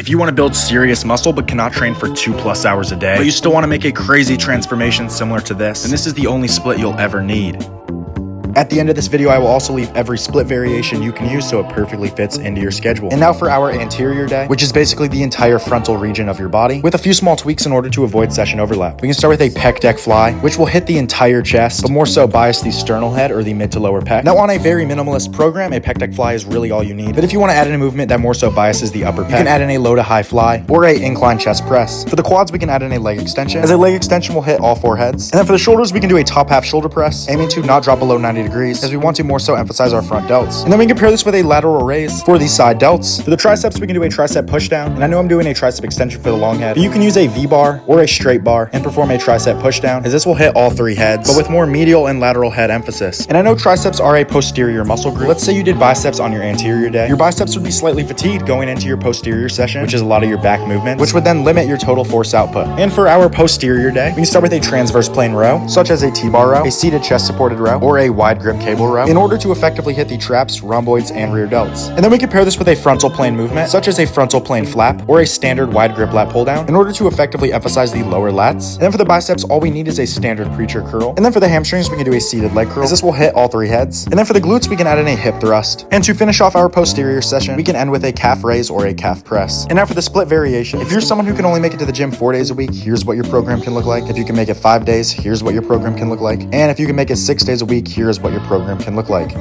If you want to build serious muscle but cannot train for 2+ hours a day, but you still want to make a crazy transformation similar to this, then this is the only split you'll ever need. At the end of this video, I will also leave every split variation you can use so it perfectly fits into your schedule. And now for our anterior day, which is basically the entire frontal region of your body, with a few small tweaks in order to avoid session overlap. We can start with a pec deck fly, which will hit the entire chest, but more so bias the sternal head or the mid to lower pec. Now on a very minimalist program, a pec deck fly is really all you need. But if you want to add in a movement that more so biases the upper pec, you can add in a low to high fly or a incline chest press. For the quads, we can add in a leg extension, as a leg extension will hit all 4 heads. And then for the shoulders, we can do a top half shoulder press, aiming to not drop below 90 degrees, as we want to more so emphasize our front delts. And then we can pair this with a lateral raise for the side delts. For the triceps, we can do a tricep push down, and I know I'm doing a tricep extension for the long head, but you can use a V-bar or a straight bar and perform a tricep push down, as this will hit all 3 heads, but with more medial and lateral head emphasis. And I know triceps are a posterior muscle group. Let's say you did biceps on your anterior day. Your biceps would be slightly fatigued going into your posterior session, which is a lot of your back movements, which would then limit your total force output. And for our posterior day, we can start with a transverse plane row, such as a T-bar row, a seated chest supported row, or a wide grip cable row, in order to effectively hit the traps, rhomboids, and rear delts. And then we can pair this with a frontal plane movement, such as a frontal plane flap or a standard wide grip lat pull down, in order to effectively emphasize the lower lats. And then for the biceps, all we need is a standard preacher curl. And then for the hamstrings, we can do a seated leg curl, as this will hit all 3 heads. And then for the glutes, we can add in a hip thrust. And to finish off our posterior session, we can end with a calf raise or a calf press. And now for the split variation. If you're someone who can only make it to the gym 4 days a week, here's what your program can look like. If you can make it 5 days, here's what your program can look like. And if you can make it 6 days a week, here's what your program can look like.